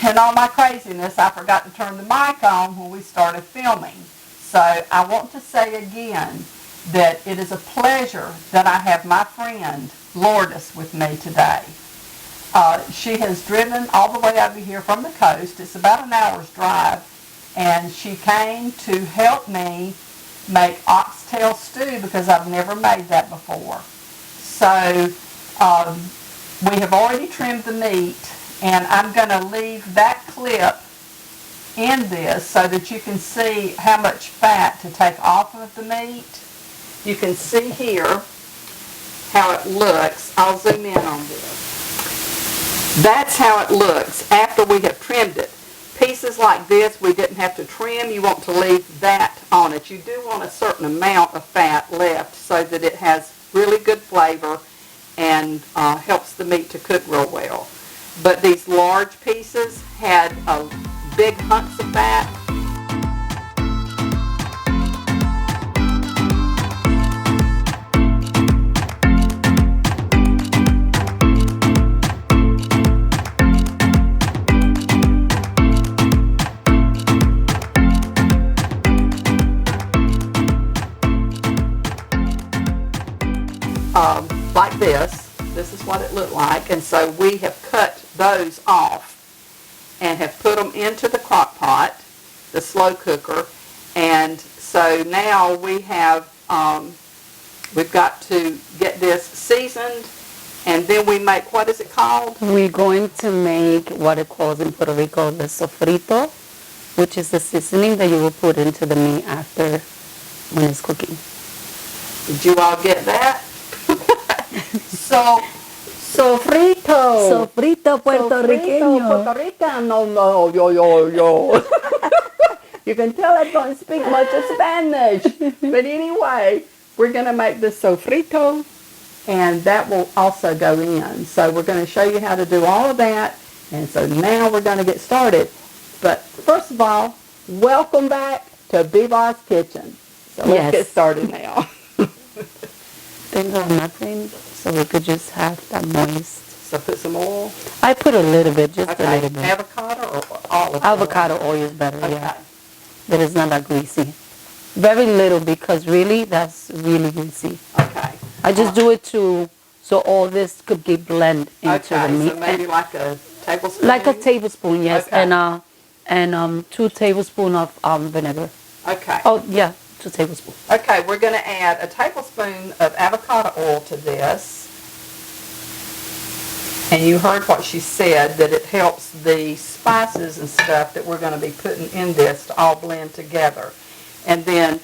in all my craziness, I forgot to turn the mic on when we started filming. So I want to say again that it is a pleasure that I have my friend Lourdes with me today. She has driven all the way over here from the coast. It's about an hour's drive, and she came to help me make oxtail stew because I've never made that before. So we have already trimmed the meat, and I'm going to leave that clip in this so that you can see how much fat to take off of the meat. You can see here how it looks. I'll zoom in on this. That's how it looks after we have trimmed it. Pieces like this we didn't have to trim. You want to leave that on it. You do want a certain amount of fat left so that it has really good flavor and helps the meat to cook real well. But these large pieces had big hunks of fat. Like this. This is what it looked like, and so we have cut those off and have put them into the crock pot, the slow cooker, and so now we have we've got to get this seasoned, and then we make, what is it called? We're going to make what it calls in Puerto Rico the sofrito, which is the seasoning that you will put into the meat after when it's cooking. Did you all get that? So, sofrito. Sofrito puertorriqueño. Puerto Rican. No, yo. You can tell I don't speak much of Spanish. But anyway, we're going to make the sofrito, and that will also go in. So we're going to show you how to do all of that. And so now we're going to get started. But first of all, welcome back to Viva's Kitchen. So let's get started now. Think of nothing, so we could just have that moist. So put some oil? I put a little bit, just a little bit. Avocado or olive oil? Avocado oil is better, yeah. But it's not that greasy. Very little, because really, that's really greasy. Okay. I just do it so all this could get blended into the meat. So maybe like a tablespoon? Like a tablespoon, yes. Okay. And 2 tablespoons of vinegar. Okay. Oh, yeah. 2 tablespoons. Okay, we're going to add a tablespoon of avocado oil to this. And you heard what she said, that it helps the spices and stuff that we're going to be putting in this to all blend together. And then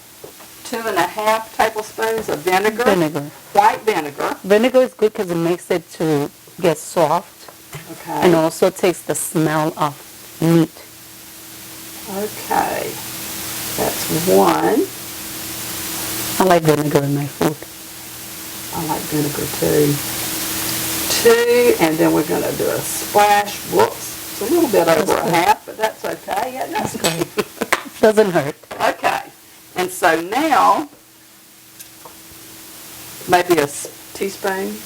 2.5 tablespoons of vinegar. White vinegar. Vinegar is good because it makes it to get soft. Okay. And also takes the smell of meat. Okay. That's 1. I like vinegar in my food. I like vinegar too. 2, and then we're going to do a splash. Whoops, it's a little bit over a half, but that's okay. Yeah, that's good. Doesn't hurt. Okay, and so now, maybe a teaspoon.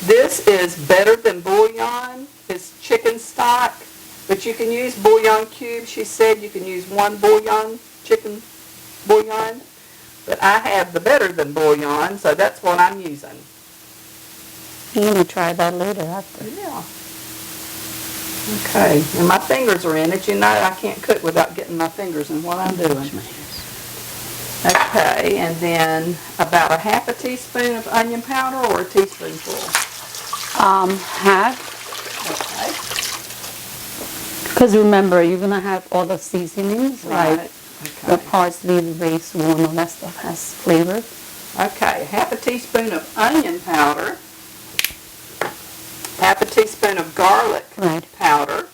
This is better than bouillon. It's chicken stock, but you can use bouillon cubes. She said you can use 1 bouillon, chicken bouillon. But I have the better than bouillon, so that's what I'm using. I'm going to try that later after. Yeah. Okay, and my fingers are in it. You know I can't cook without getting my fingers in what I'm doing. Okay, and then about a half a teaspoon of onion powder or a teaspoonful? Half. Okay. Because remember, you're going to have all the seasonings, Right. Okay. The parsley, the basil, and all that stuff has flavor. Okay, half a teaspoon of onion powder, half a teaspoon of garlic powder,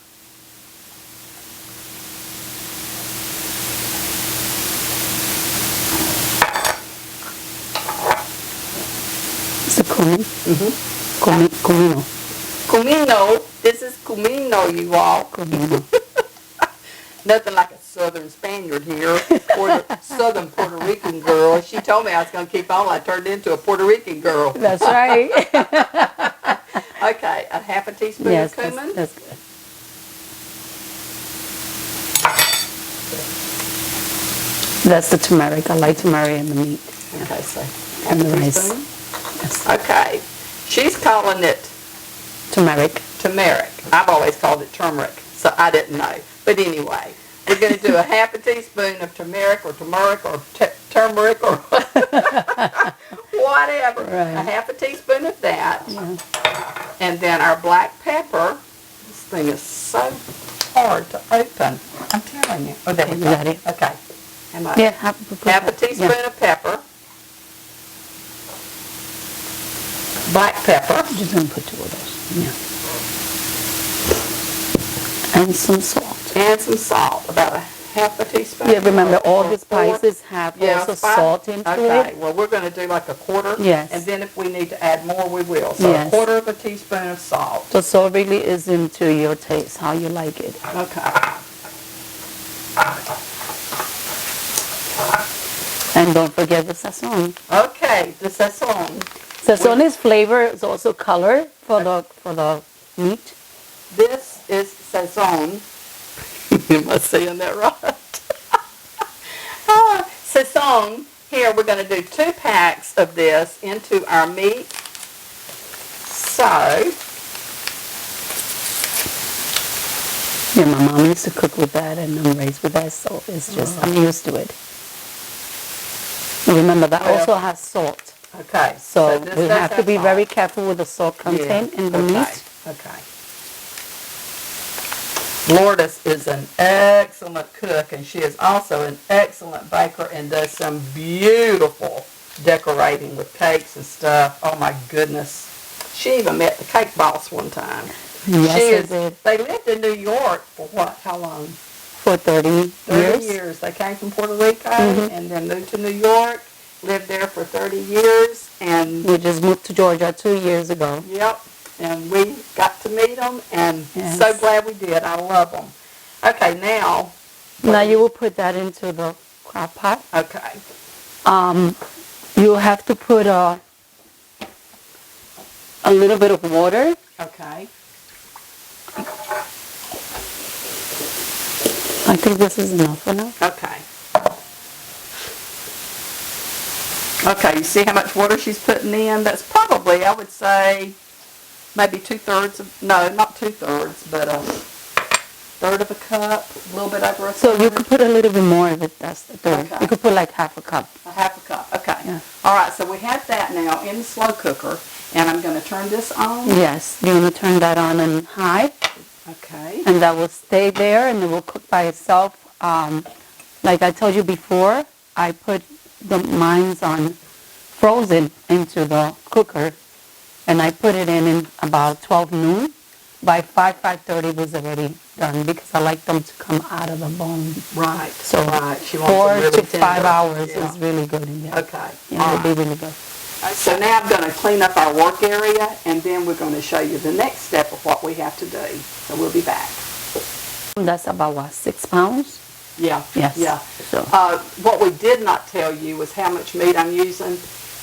It's a cumin. Cumino. Cumino. This is cumino, you all. Cumino. Nothing like a southern Spaniard here, or the southern Puerto Rican girl. She told me I was going to keep on. I turned into a Puerto Rican girl. That's right. Okay, a half a teaspoon of cumin. That's good. That's the turmeric. I like turmeric in the meat. Okay, so And the half a rice. teaspoon. Yes. Okay. She's calling it Turmeric. turmeric. I've always called it turmeric, so I didn't know. But anyway, we're going to do a half a teaspoon of turmeric or turmeric or turmeric or whatever. Right. A half a teaspoon of that. Yeah. And then our black pepper. This thing is so hard to open. I'm telling you. Oh, there we You go. got it. Okay. How much? Yeah, half Half a teaspoon of pepper. Black pepper. I'm just going to put 2 of those. Yeah. And some salt. And some salt. About a half a teaspoon. Yeah, remember all Or the 4. spices have also salt into Okay, it. well, we're going to do like a quarter. Yes. And then if we need to add more, we will. So Yes. a quarter of a teaspoon of salt. So salt really is into your taste, how you like it. Okay. And don't forget the sazon. Okay, the sazon. Sazon is flavor, it's also color for the meat. This is sazon. Am I saying that right? Sazon. Here, we're going to do 2 packs of this into our meat. So, Yeah, my mom used to cook with that and I'm raised with that, so it's just, I'm used to it. Remember, that Well, also has salt. okay. So this we does have to be salt. very careful with the salt content in the okay. meat. Okay. Lourdes is an excellent cook, and she is also an excellent baker and does some beautiful decorating with cakes and stuff. Oh my goodness. She even met the cake boss one time. Yes, I did. They lived in New York for what? How long? For 30 30 years. years. They came from Puerto Rico Mhm. and then moved to New York, lived there for 30 years, and We just moved to Georgia 2 years ago. yep, and we got to meet them, and Yes. so glad we did. I love them. Okay, now. Now you will put that into the crock pot. Okay. You have to put a little bit of water. Okay. I think this is enough for now. Okay. Okay, you see how much water she's putting in? That's probably, I would say, maybe 2/3 of, no, not 2/3, but a third of a cup, a little bit over a So you third. could put a little bit more if that's the third. Okay. You could put like half a cup. A half a cup, okay. Yeah. All right, so we have that now in the slow cooker, and I'm going to turn this on. Yes, you're going to turn that on and high, Okay. and that will stay there and it will cook by itself. Like I told you before, I put the mines on frozen into the cooker, and I put it in about 12 noon. By 5:30 it was already done because I like them to come out of the bone. Right, So right. She wants 4 them really to 5 tender. hours Yeah. is really good in there. Okay. Yeah, All it'll be right. really good. So now I'm going to clean up our work area, and then we're going to show you the next step of what we have to do. So we'll be back. That's about what, 6 pounds? Yeah. Yes. Yeah. So What we did not tell you was how much meat I'm using.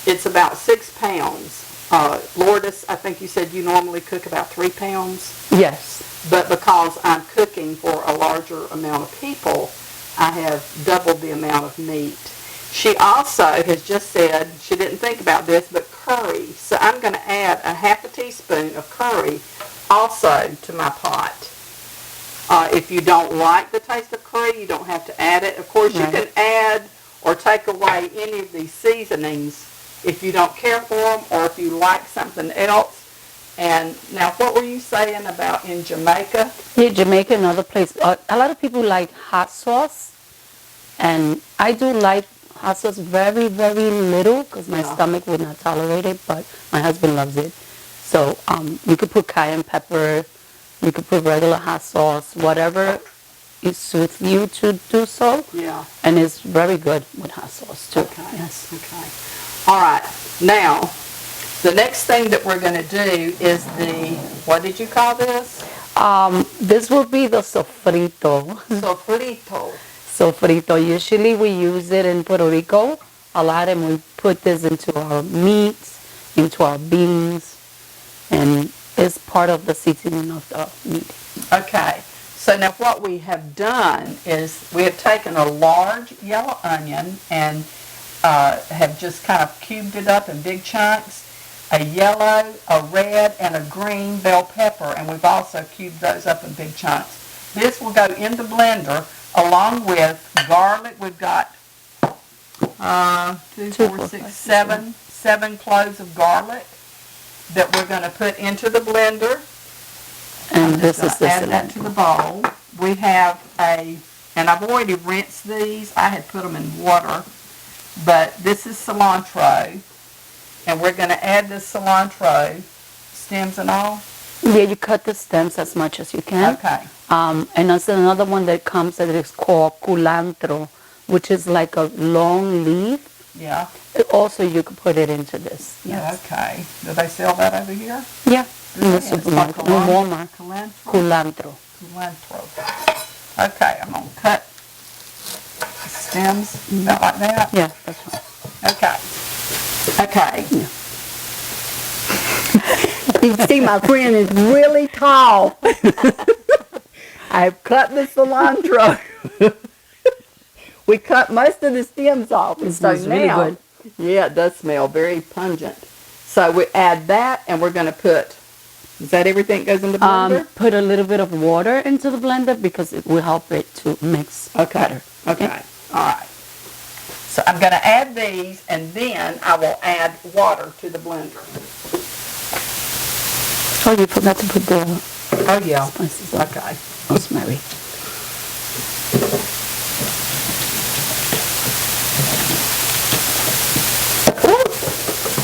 It's about 6 pounds. Lourdes, I think you said you normally cook about 3 pounds, yes. but because I'm cooking for a larger amount of people, I have doubled the amount of meat. She also has just said, she didn't think about this, but curry. So I'm going to add a half a teaspoon of curry also to my pot. If you don't like the taste of curry, you don't have to add it. Of course, you can add or take away any of these seasonings if you don't care for them or if you like something else. And now, what were you saying about in Jamaica? Yeah, Jamaica, another place. A lot of people like hot sauce, and I do like hot sauce very, very little because my stomach would not tolerate it, but my husband loves it. So you could put cayenne pepper, you could put regular hot sauce, whatever it suits you to do so. Yeah. And it's very good with hot sauce too. Okay. Yes. Okay. All right. Now, the next thing that we're going to do is the, what did you call this? This will be the sofrito. Sofrito. Sofrito. Usually we use it in Puerto Rico a lot, and we put this into our meats, into our beans, and it's part of the seasoning of the meat. Okay. So now what we have done is we have taken a large yellow onion and have just kind of cubed it up in big chunks, a yellow, a red, and a green bell pepper, and we've also cubed those up in big chunks. This will go in the blender along with garlic. We've got 7 cloves of garlic that we're going to put into the blender. And this is the add that to the bowl. We have and I've already rinsed these. I had put them in water, but this is cilantro, and we're going to add this cilantro, stems and all. Yeah, you cut the stems as much as you can. Okay. And there's another one that comes that is called cilantro, which is like a long leaf. Yeah. Also, you could put it into this. Yeah. Okay. Do they sell that over here? Yeah. In the It's supermarket. like In Walmart. cilantro. Cilantro. Okay, I'm going to cut the stems about like that. Yeah, that's fine. Okay. Yeah. You see, my friend is really tall. I've cut the cilantro. We cut most of the stems off. It smells really good. Yeah, it does smell very pungent. So we add that, and we're going to put, is that everything that goes in the blender? Put a little bit of water into the blender because it will help it to mix better. Okay. All right. So I'm going to add these, and then I will add water to the blender. Oh, you forgot to put the spices up. Okay. Rosemary.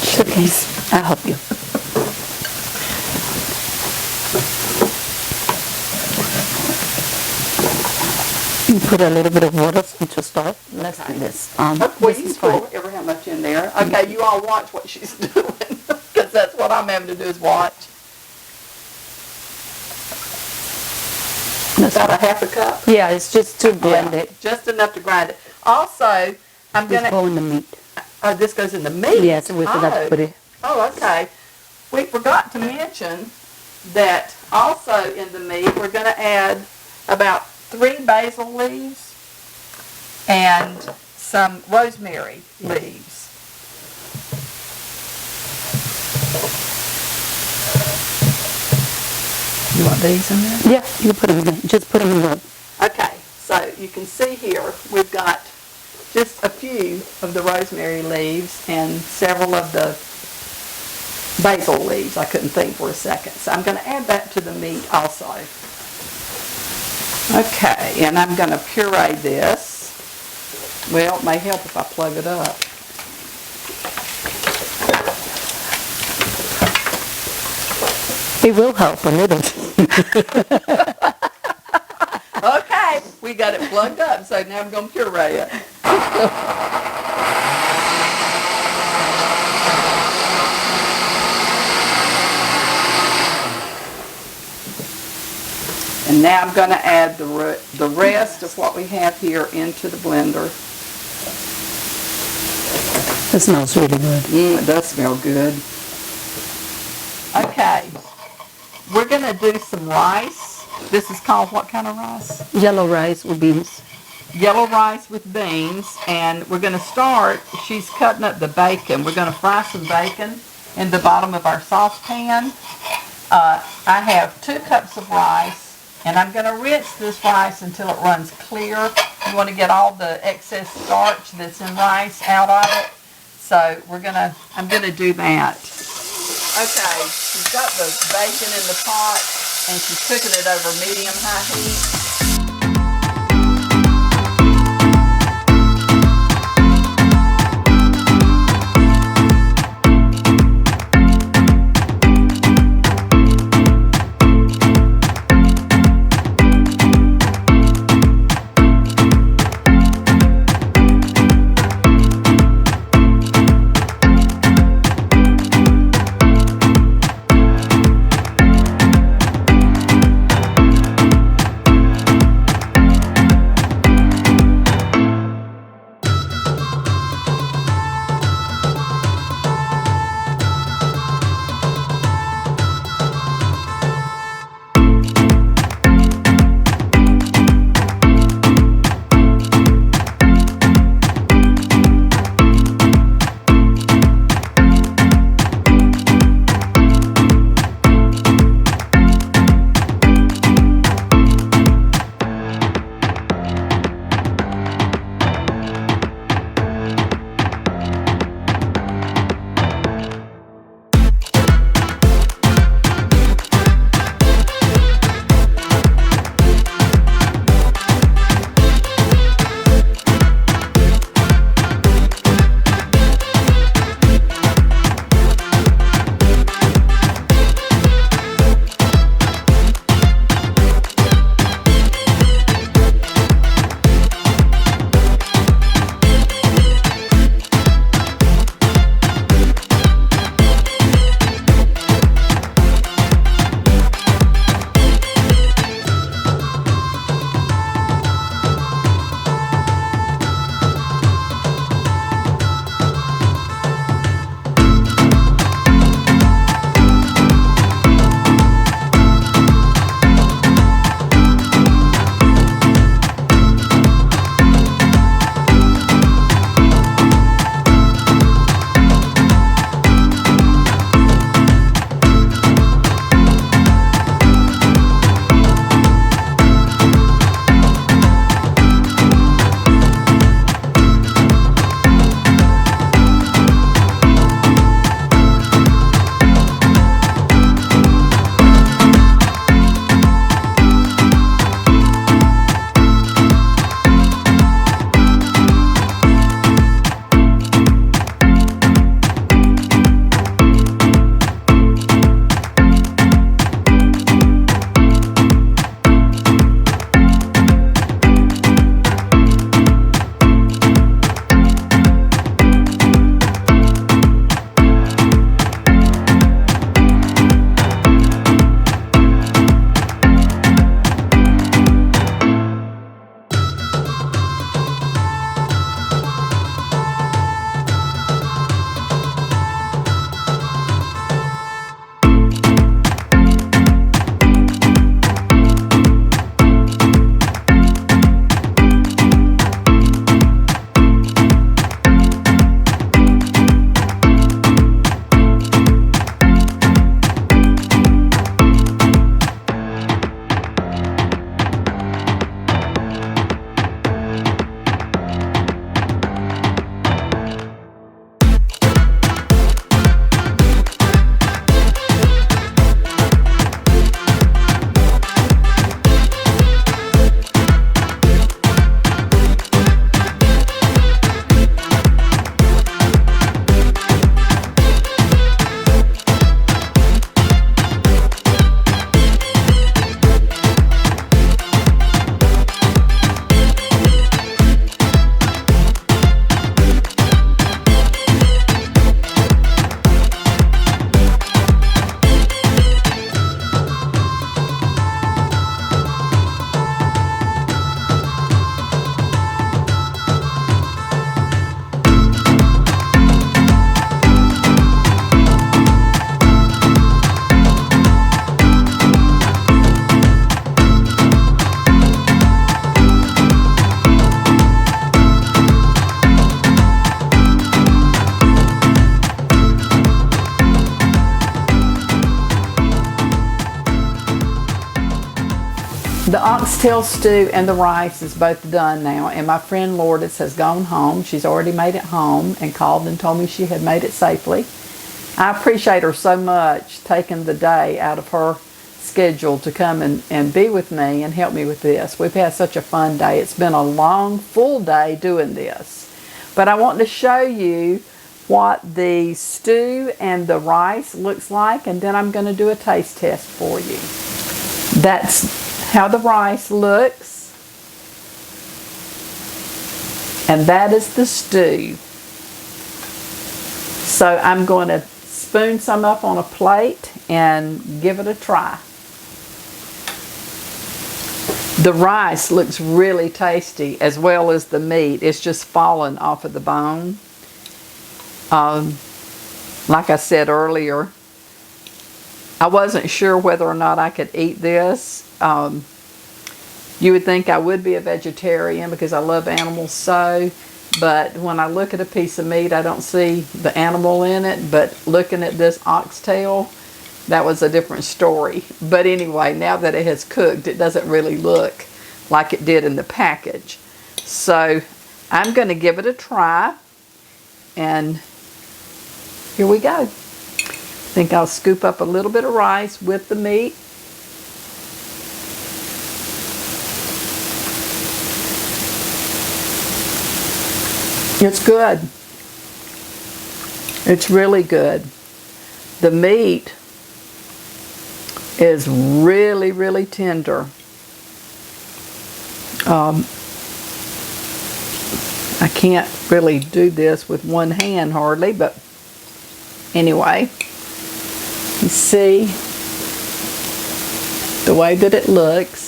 It's okay. I'll help you. You put a little bit of water to start. Let's do this. This is fine. Ever how much in there? Okay, you all watch what she's doing, because that's what I'm having to do is watch. That's About fine. a half a cup. Yeah, it's just to blend it. Just enough to grind it. Also, I'm Just gonna. go in the meat. Oh, this goes in the meat. Yes, we forgot to put it. Oh, okay. We forgot to mention that also in the meat we're going to add about 3 basil leaves and some rosemary leaves. You want these in there? Yeah, you put them in. Just put them in the. Okay, so you can see here we've got just a few of the rosemary leaves and several of the basil leaves. I couldn't think for a second. So I'm going to add that to the meat also. Okay, and I'm going to puree this. Well, it may help if I plug it up. It will help a little. Okay, we got it plugged up, so now I'm going to puree it. And now I'm going to add the rest of what we have here into the blender. It smells really good. It does smell good. Okay, we're going to do some rice. This is called what kind of rice? Yellow rice with beans. Yellow rice with beans, and we're going to start, she's cutting up the bacon. We're going to fry some bacon in the bottom of our saucepan. I have 2 cups of rice, and I'm going to rinse this rice until it runs clear. You want to get all the excess starch that's in rice out of it. So I'm going to do that. Okay, she's got the bacon in the pot, and she's cooking it over medium-high heat. The oxtail stew and the rice is both done now, and my friend Lourdes has gone home. She's already made it home and called and told me she had made it safely. I appreciate her so much taking the day out of her schedule to come and be with me and help me with this. We've had such a fun day. It's been a long, full day doing this. But I want to show you what the stew and the rice looks like, and then I'm going to do a taste test for you. That's how the rice looks, and that is the stew. So I'm going to spoon some up on a plate and give it a try. The rice looks really tasty, as well as the meat. It's just fallen off of the bone. Like I said earlier, I wasn't sure whether or not I could eat this. You would think I would be a vegetarian because I love animals so, but when I look at a piece of meat, I don't see the animal in it. But looking at this oxtail, that was a different story. But anyway, now that it has cooked, it doesn't really look like it did in the package. So I'm going to give it a try, and here we go. I think I'll scoop up a little bit of rice with the meat. It's good. It's really good. The meat is really, really tender. I can't really do this with one hand hardly, but anyway, you see the way that it looks.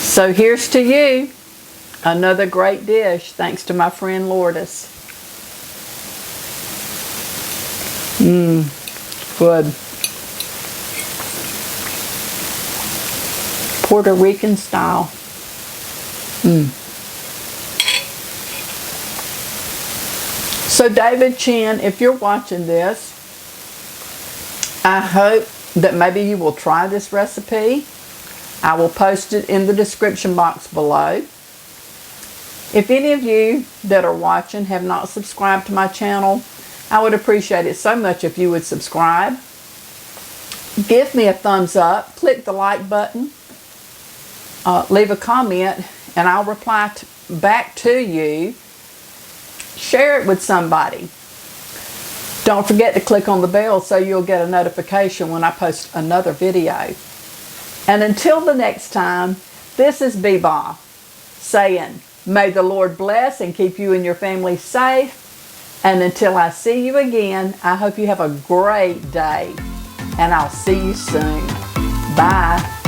So here's to you, another great dish thanks to my friend Lourdes. Good. Puerto Rican style. So David Chin, if you're watching this, I hope that maybe you will try this recipe. I will post it in the description box below. If any of you that are watching have not subscribed to my channel, I would appreciate it so much if you would subscribe. Give me a thumbs up, click the like button, leave a comment, and I'll reply back to you. Share it with somebody. Don't forget to click on the bell so you'll get a notification when I post another video. And until the next time, this is Beba saying, may the Lord bless and keep you and your family safe. And until I see you again, I hope you have a great day. And I'll see you soon. Bye.